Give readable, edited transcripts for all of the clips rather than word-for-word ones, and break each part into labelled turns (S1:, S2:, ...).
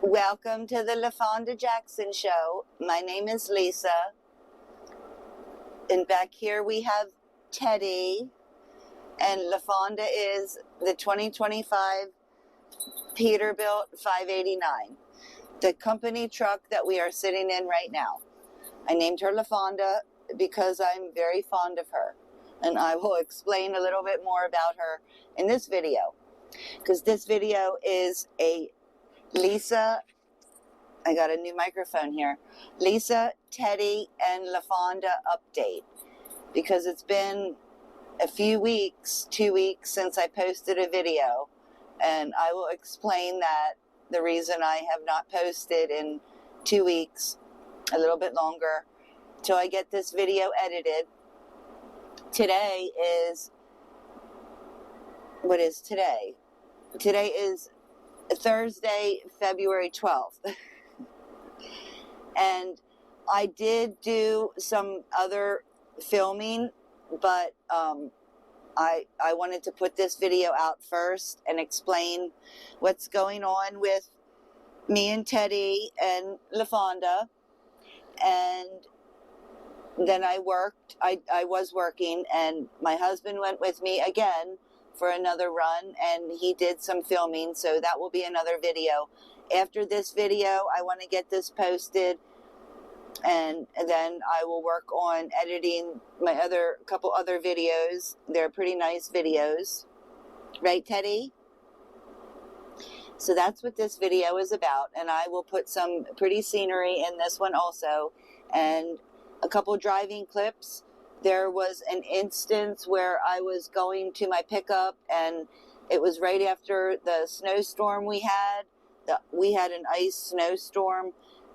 S1: Welcome to the Lafonda Jackson Show. My name is Lisa. And back here we have Teddy. And Lafonda is the 2025 Peterbilt 589, the company truck that we are sitting in right now. I named her Lafonda because I'm very fond of her. And I will explain a little bit more about her in this video. Because this video is a Lisa, I got a new microphone here, Lisa, Teddy, and Lafonda update. Because it's been a few weeks, 2 weeks since I posted a video. And I will explain that, the reason I have not posted in 2 weeks, a little bit longer, till I get this video edited. Today is, what is today? Today is Thursday, February 12th. And I did do some other filming, but I wanted to put this video out first and explain what's going on with me and Teddy and Lafonda. And then I was working, and my husband went with me again for another run, and he did some filming, so that will be another video. After this video, I want to get this posted, and then I will work on editing my couple other videos. They're pretty nice videos. Right, Teddy? So that's what this video is about, and I will put some pretty scenery in this one also, and a couple driving clips. There was an instance where I was going to my pickup, and it was right after the snowstorm we had. We had an ice snowstorm,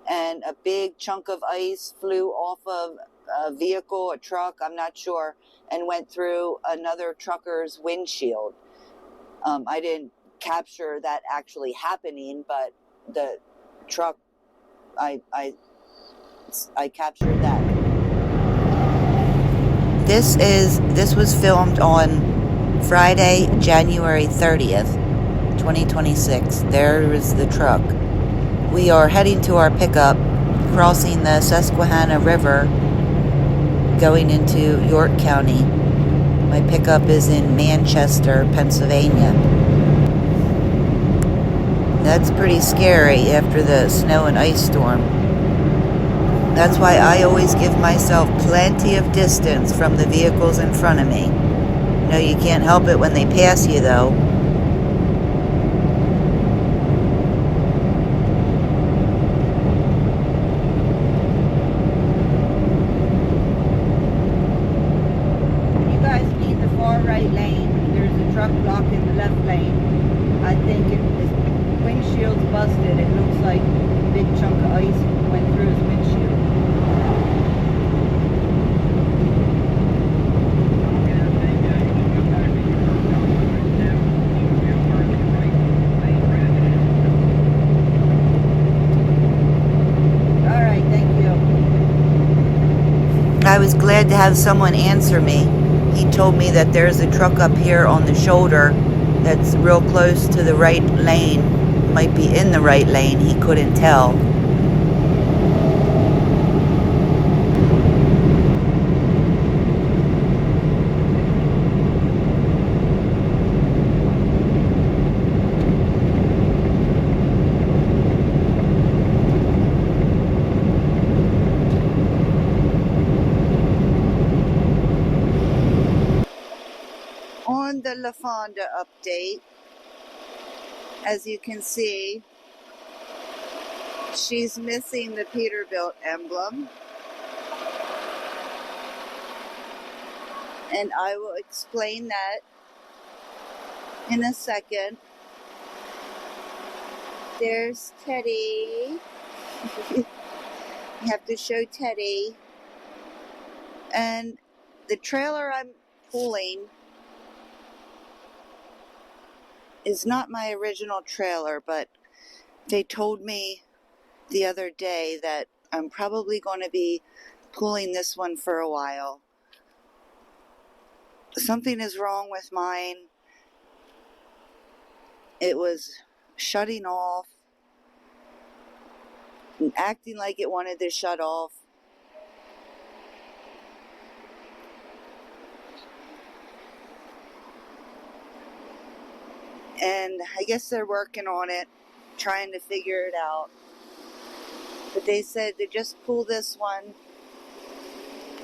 S1: and a big chunk of ice flew off of a vehicle, a truck, I'm not sure, and went through another trucker's windshield. I didn't capture that actually happening, but the truck, I captured that. This was filmed on Friday, January 30th, 2026. There is the truck. We are heading to our pickup, crossing the Susquehanna River, going into York County. My pickup is in Manchester, Pennsylvania. That's pretty scary after the snow and ice storm. That's why I always give myself plenty of distance from the vehicles in front of me. No, you can't help it when they pass you, though. You guys need the far right lane. There's a truck blocking the left lane. I think his windshield's busted. It looks like a big chunk of ice went through his windshield. I was glad to have someone answer me. He told me that there's a truck up here on the shoulder that's real close to the right lane. Might be in the right lane, he couldn't tell. On the Lafonda update, as you can see, she's missing the Peterbilt emblem. And I will explain that in a second. There's Teddy. You have to show Teddy. And the trailer I'm pulling is not my original trailer, but they told me the other day that I'm probably going to be pulling this one for a while. Something is wrong with mine. It was shutting off, acting like it wanted to shut off. And I guess they're working on it, trying to figure it out. But they said to just pull this one.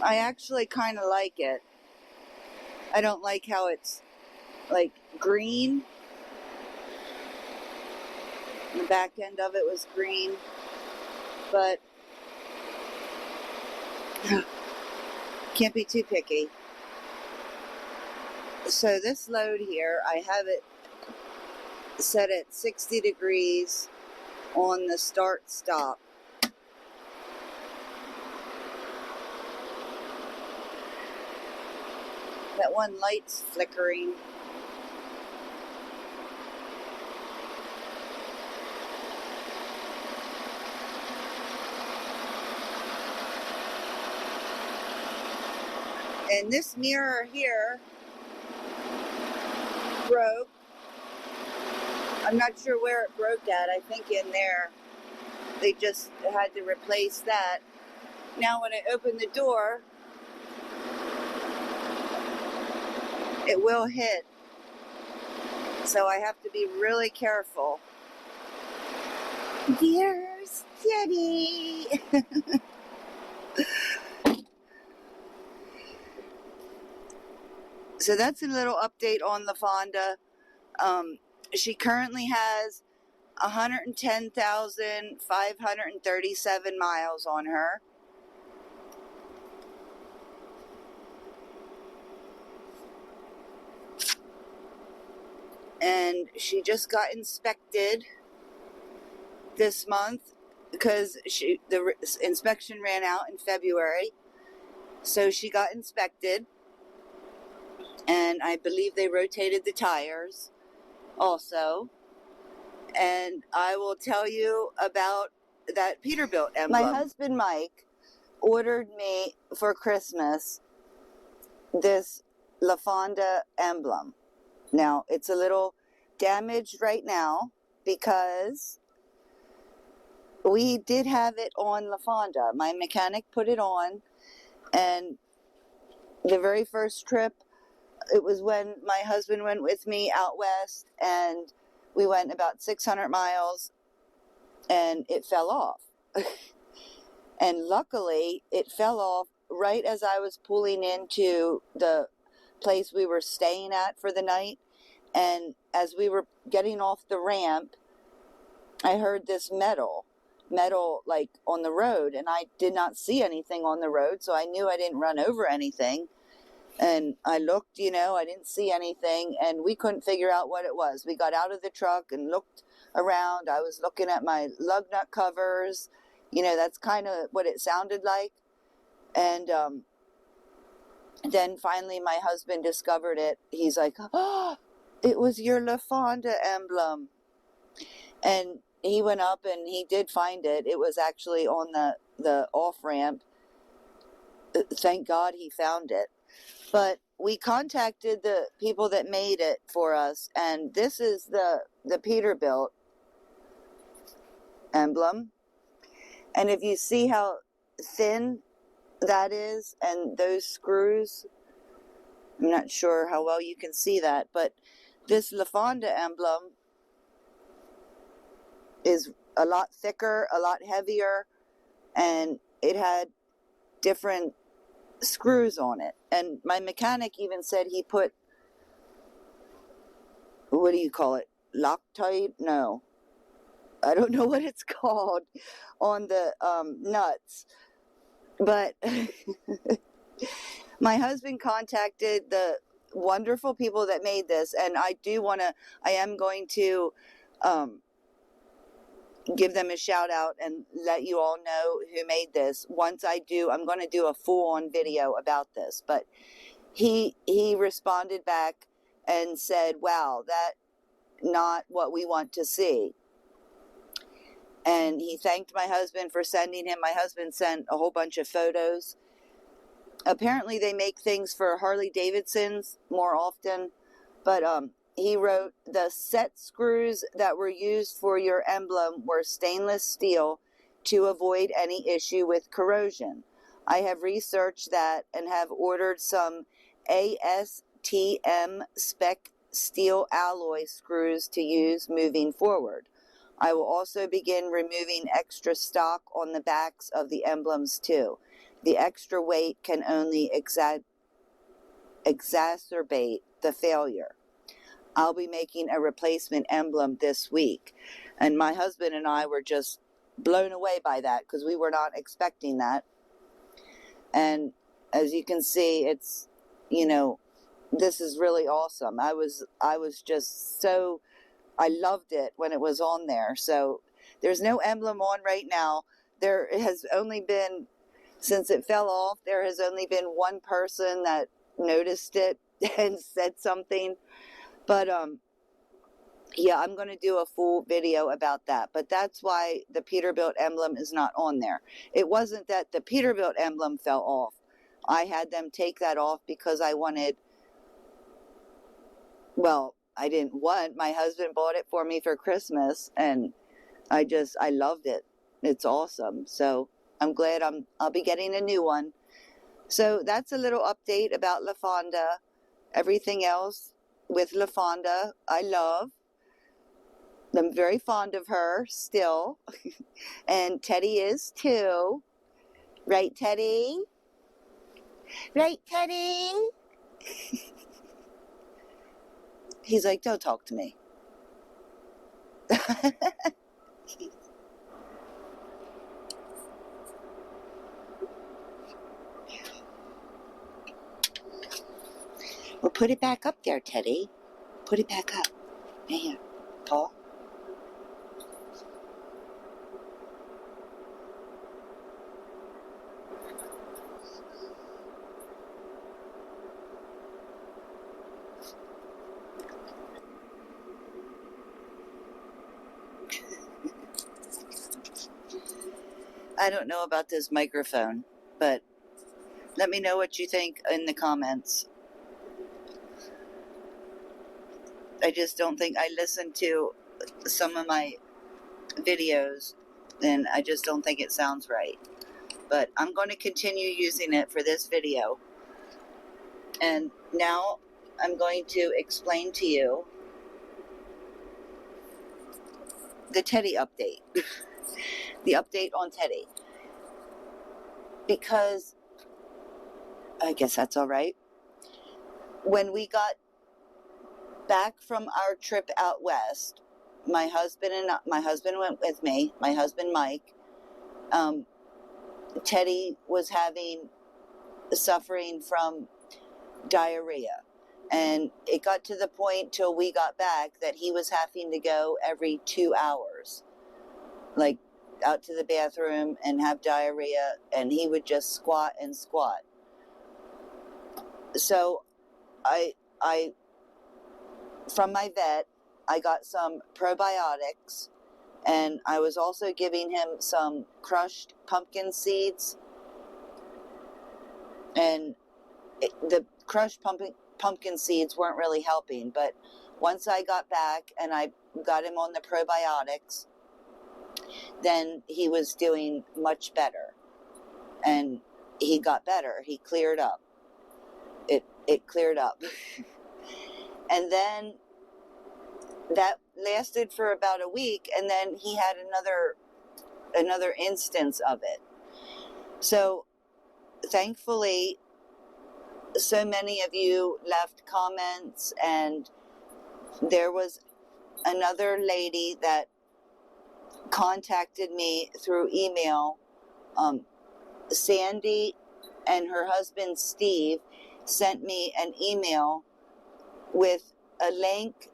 S1: I actually kind of like it. I don't like how it's like green. The back end of it was green. But can't be too picky. So this load here, I have it set at 60 degrees on the start stop. That one light's flickering. And this mirror here broke. I'm not sure where it broke at. I think in there. They just had to replace that. Now when I open the door, it will hit. So I have to be really careful. Dear Steady. So that's a little update on Lafonda. She currently has 110,537 miles on her. And she just got inspected this month because the inspection ran out in February. So she got inspected, and I believe they rotated the tires also. And I will tell you about that Peterbilt emblem. My husband Mike ordered me for Christmas this Lafonda emblem. Now, it's a little damaged right now because we did have it on Lafonda. My mechanic put it on, and the very first trip, it was when my husband went with me out west, and we went about 600 miles, and it fell off. And luckily, it fell off right as I was pulling into the place we were staying at for the night. And as we were getting off the ramp, I heard this metal like on the road, and I did not see anything on the road, so I knew I didn't run over anything. And I looked, I didn't see anything, and we couldn't figure out what it was. We got out of the truck and looked around. I was looking at my lug nut covers. That's kind of what it sounded like. And then finally my husband discovered it. He's like, "Oh, it was your Lafonda emblem." And he went up and he did find it. It was actually on the off-ramp. Thank God he found it. But we contacted the people that made it for us, and this is the Peterbilt emblem. And if you see how thin that is, and those screws, I'm not sure how well you can see that, but this Lafonda emblem is a lot thicker, a lot heavier, and it had different screws on it. And my mechanic even said he put, what do you call it, Loctite? No, I don't know what it's called, on the nuts. But my husband contacted the wonderful people that made this, and I am going to give them a shout out and let you all know who made this. Once I do, I'm going to do a full-on video about this. But he responded back and said, "Wow, that's not what we want to see." And he thanked my husband for sending him. My husband sent a whole bunch of photos. Apparently they make things for Harley Davidsons more often, but he wrote, "The set screws that were used for your emblem were stainless steel to avoid any issue with corrosion. I have researched that and have ordered some ASTM spec steel alloy screws to use moving forward. I will also begin removing extra stock on the backs of the emblems too. The extra weight can only exacerbate the failure. I'll be making a replacement emblem this week. And my husband and I were just blown away by that because we were not expecting that. And as you can see, it's, you know, this is really awesome. I was just so, I loved it when it was on there. So there's no emblem on right now. There has only been, since it fell off, there has only been one person that noticed it and said something. But yeah, I'm going to do a full video about that. But that's why the Peterbilt emblem is not on there. It wasn't that the Peterbilt emblem fell off. I had them take that off because I wanted, well, I didn't want, my husband bought it for me for Christmas, and I loved it. It's awesome. So I'm glad I'll be getting a new one. So that's a little update about Lafonda. Everything else with Lafonda, I love. I'm very fond of her still. And Teddy is too. Right, Teddy? Right, Teddy? He's like, don't talk to me. Well, put it back up there, Teddy. Put it back up. Here, Paul. I don't know about this microphone, but let me know what you think in the comments. I just don't think, I listened to some of my videos and I just don't think it sounds right. But I'm going to continue using it for this video. And now I'm going to explain to you the Teddy update. The update on Teddy. Because, I guess that's all right. When we got back from our trip out west, my husband went with me, my husband Mike. Teddy was suffering from diarrhea. And it got to the point till we got back that he was having to go every 2 hours. Like, out to the bathroom and have diarrhea, and he would just squat and squat. So I from my vet, I got some probiotics, and I was also giving him some crushed pumpkin seeds. And the crushed pumpkin seeds weren't really helping, but once I got back and I got him on the probiotics, then he was doing much better, and he got better. He cleared up. It cleared up. And then that lasted for about a week, and then he had another instance of it. So thankfully, so many of you left comments, and there was another lady that contacted me through email. Sandy and her husband Steve sent me an email with a link.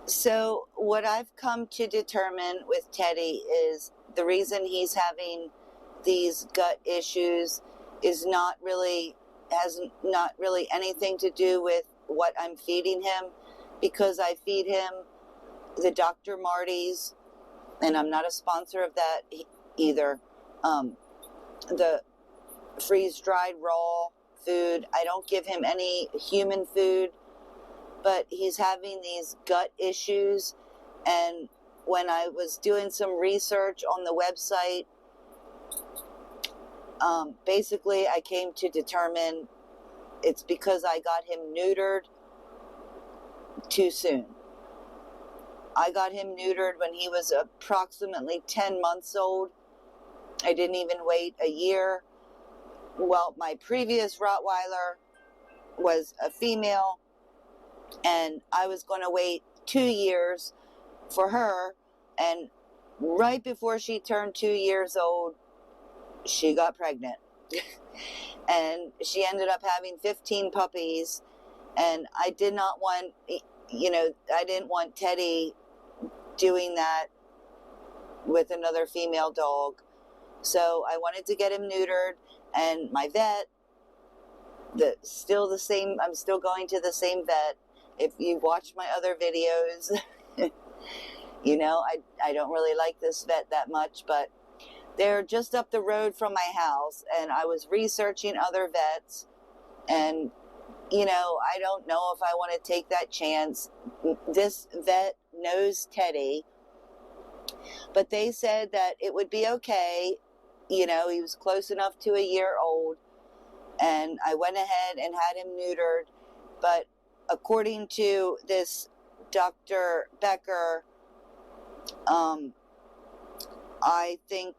S1: So what I've come to determine with Teddy is the reason he's having these gut issues has not really anything to do with what I'm feeding him, because I feed him the Dr. Marty's, and I'm not a sponsor of that either. The freeze-dried raw food. I don't give him any human food, but he's having these gut issues, and when I was doing some research on the website, basically I came to determine it's because I got him neutered too soon. I got him neutered when he was approximately 10 months old. I didn't even wait a year. Well, my previous Rottweiler was a female, and I was going to wait 2 years for her, and right before she turned 2 years old, she got pregnant. And she ended up having 15 puppies, and I did not want, I didn't want Teddy doing that with another female dog. So I wanted to get him neutered, and my vet, still the same, I'm still going to the same vet. If you watch my other videos, I don't really like this vet that much, but they're just up the road from my house, and I was researching other vets, and I don't know if I want to take that chance. This vet knows Teddy, but they said that it would be okay. He was close enough to a year old, and I went ahead and had him neutered. But according to this Dr. Becker, I think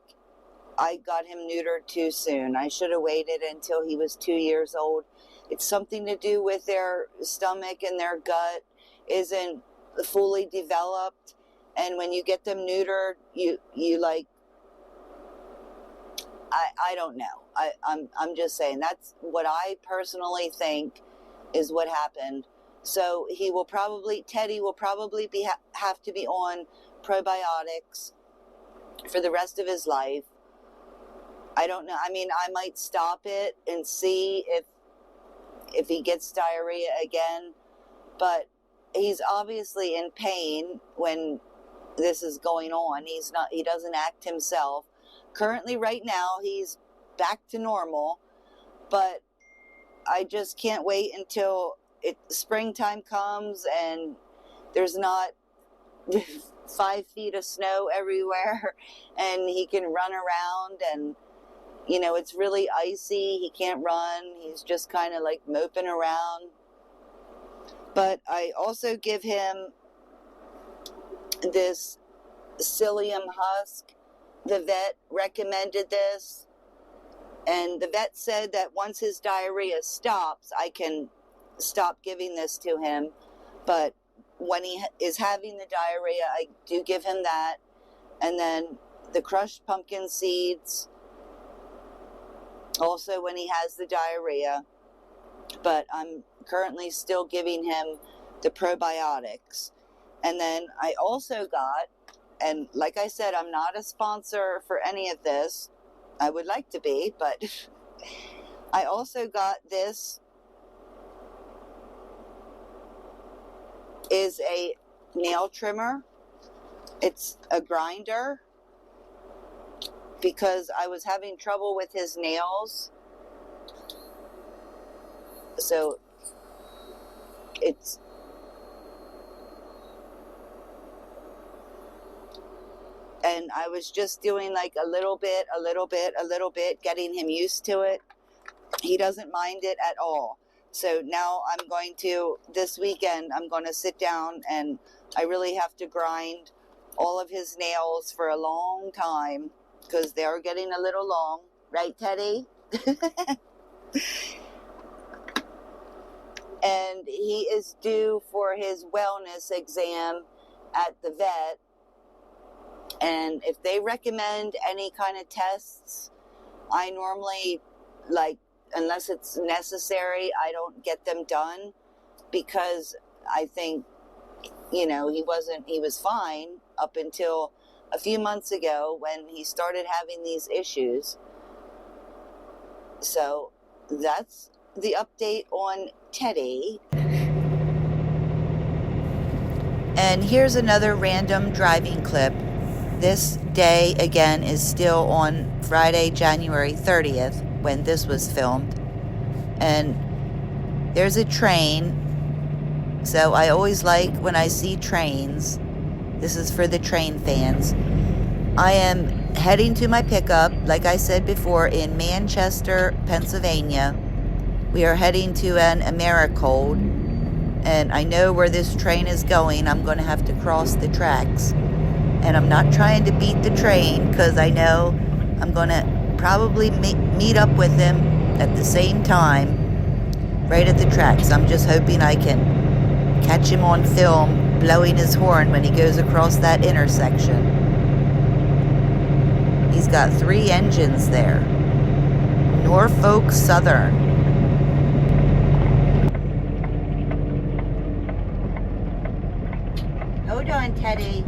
S1: I got him neutered too soon. I should have waited until he was 2 years old. It's something to do with their stomach, and their gut isn't fully developed. And when you get them neutered, I don't know. I'm just saying, that's what I personally think is what happened. So Teddy will probably have to be on probiotics for the rest of his life. I don't know. I mean, I might stop it and see if he gets diarrhea again, but he's obviously in pain when this is going on. He doesn't act himself. Currently, right now, he's back to normal, but I just can't wait until springtime comes and there's not 5 feet of snow everywhere, and he can run around, and it's really icy. He can't run. He's just kind of like moping around. But I also give him this psyllium husk. The vet recommended this, and the vet said that once his diarrhea stops, I can stop giving this to him. But when he is having the diarrhea, I do give him that. And then the crushed pumpkin seeds, also when he has the diarrhea. But I'm currently still giving him the probiotics. And then I also got, and like I said, I'm not a sponsor for any of this. I would like to be, but I also got this. Is a nail trimmer. It's a grinder because I was having trouble with his nails. So and I was just doing like a little bit, getting him used to it. He doesn't mind it at all. So now this weekend, I'm going to sit down, and I really have to grind all of his nails for a long time because they're getting a little long. Right, Teddy? And he is due for his wellness exam at the vet. And if they recommend any kind of tests, I normally, unless it's necessary, I don't get them done, because I think, he was fine up until a few months ago when he started having these issues. So that's the update on Teddy. And here's another random driving clip. This day, again, is still on Friday, January 30th, when this was filmed. And there's a train. So I always like when I see trains. This is for the train fans. I am heading to my pickup, like I said before, in Manchester, Pennsylvania. We are heading to an Americold, and I know where this train is going. I'm going to have to cross the tracks. And I'm not trying to beat the train, because I know I'm going to probably meet up with him at the same time, right at the tracks. I'm just hoping I can catch him on film blowing his horn when he goes across that intersection. He's got 3 engines there. Norfolk Southern. Hold on, Teddy.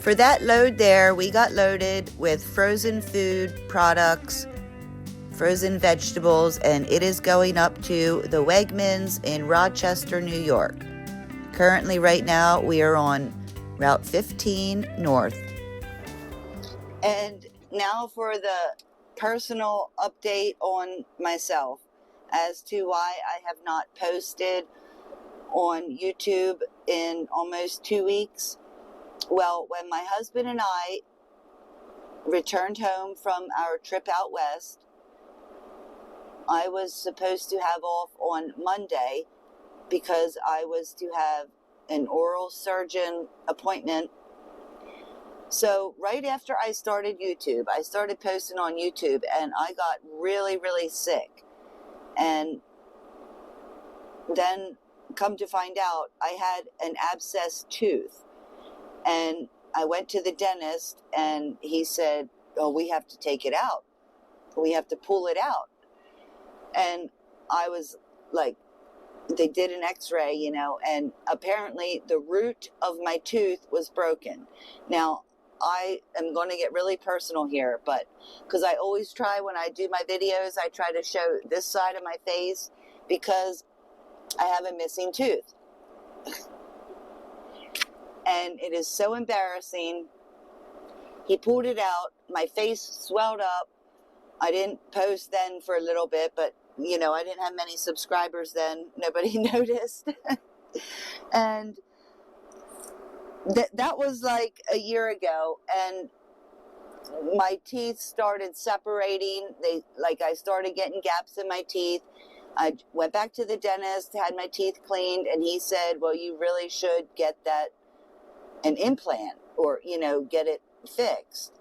S1: For that load there, we got loaded with frozen food products, frozen vegetables, and it is going up to the Wegmans in Rochester, New York. Currently, right now, we are on Route 15 North. And now for the personal update on myself as to why I have not posted on YouTube in almost 2 weeks. Well, when my husband and I returned home from our trip out west, I was supposed to have off on Monday because I was to have an oral surgeon appointment. So right after I started YouTube, I started posting on YouTube, and I got really, really sick. And then come to find out, I had an abscessed tooth. And I went to the dentist, and he said, oh, we have to take it out. We have to pull it out. And I was like, they did an x-ray, and apparently the root of my tooth was broken. Now, I am going to get really personal here, but because I always try when I do my videos, I try to show this side of my face because I have a missing tooth. And it is so embarrassing. He pulled it out. My face swelled up. I didn't post then for a little bit, but, I didn't have many subscribers then. Nobody noticed. And that was like a year ago. And my teeth started separating. I started getting gaps in my teeth. I went back to the dentist, had my teeth cleaned, and he said, well, you really should get an implant or, get it fixed.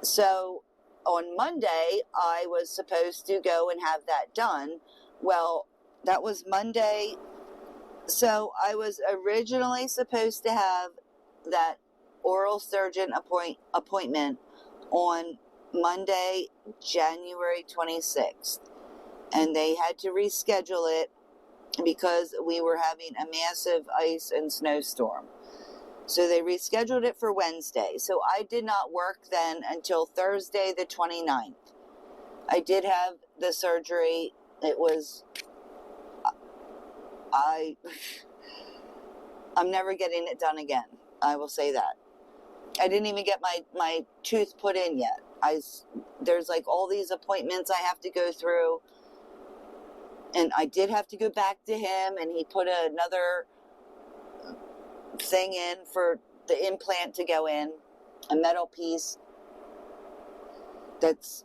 S1: So on Monday, I was supposed to go and have that done. Well, that was Monday. So I was originally supposed to have that oral surgeon appointment on Monday, January 26th. And they had to reschedule it because we were having a massive ice and snowstorm. So they rescheduled it for Wednesday. So I did not work then until Thursday the 29th. I did have the surgery. It was, I'm never getting it done again. I will say that. I didn't even get my tooth put in yet. There's like all these appointments I have to go through. And I did have to go back to him, and he put another thing in for the implant to go in, a metal piece. That's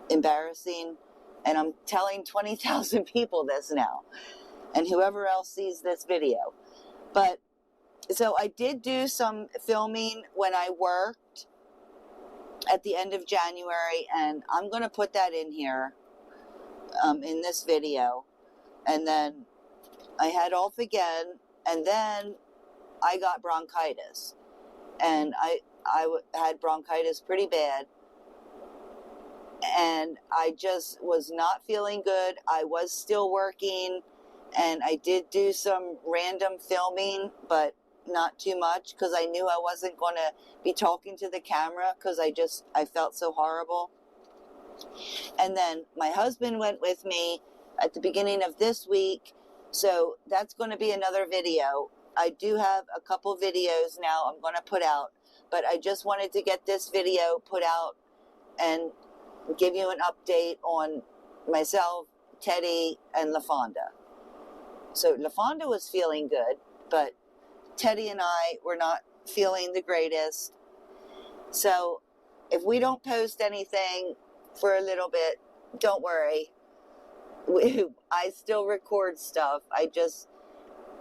S1: embarrassing. And I'm telling 20,000 people this now, and whoever else sees this video. But so I did do some filming when I worked at the end of January, and I'm going to put that in here in this video. And then I had off again, and then I got bronchitis, and I had bronchitis pretty bad. and I just was not feeling good. I was still working, and I did do some random filming, but not too much, because I knew I wasn't going to be talking to the camera, because I felt so horrible. And then my husband went with me at the beginning of this week, so that's going to be another video. I do have a couple videos now I'm going to put out, but I just wanted to get this video put out and give you an update on myself, Teddy, and Lafonda. So Lafonda was feeling good, but Teddy and I were not feeling the greatest. So if we don't post anything for a little bit, don't worry. I still record stuff.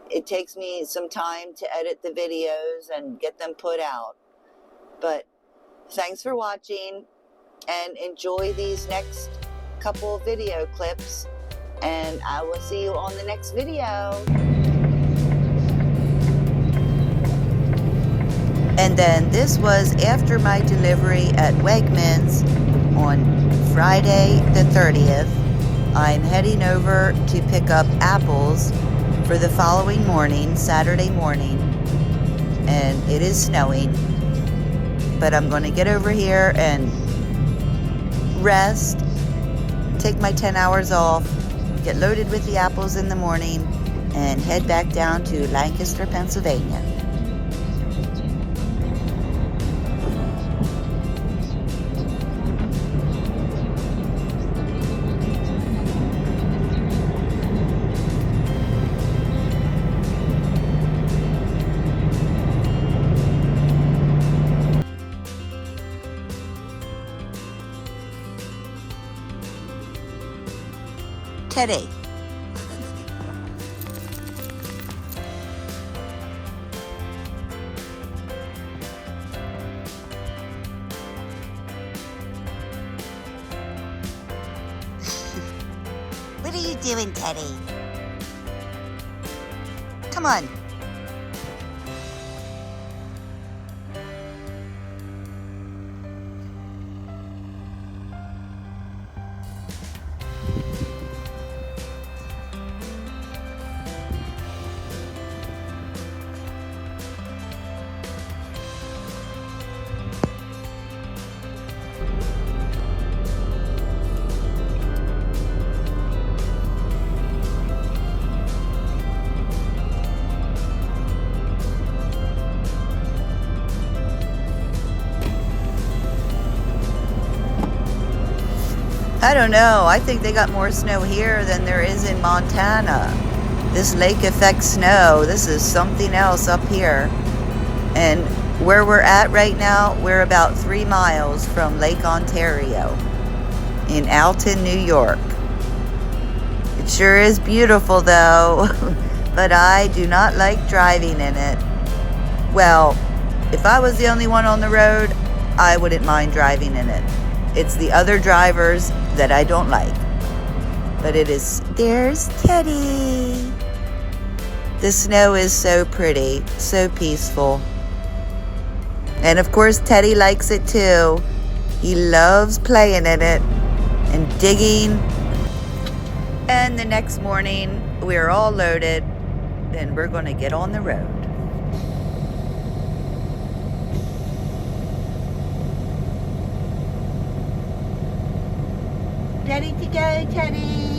S1: It takes me some time to edit the videos and get them put out. But thanks for watching, and enjoy these next couple video clips, and I will see you on the next video. And then this was after my delivery at Wegmans on Friday the 30th. I'm heading over to pick up apples for the following morning, Saturday morning, and it is snowing. But I'm going to get over here and rest, take my 10 hours off, get loaded with the apples in the morning, and head back down to Lancaster, Pennsylvania. Teddy. What are you doing, Teddy? Come on. I don't know. I think they got more snow here than there is in Montana. This lake effect snow, this is something else up here. And where we're at right now, we're about 3 miles from Lake Ontario in Alton, New York. It sure is beautiful though, but I do not like driving in it. Well, if I was the only one on the road, I wouldn't mind driving in it. It's the other drivers that I don't like. But there's Teddy. The snow is so pretty, so peaceful. And of course, Teddy likes it too. He loves playing in it and digging. And the next morning, we're all loaded, and we're going to get on the road. Ready to go, Teddy?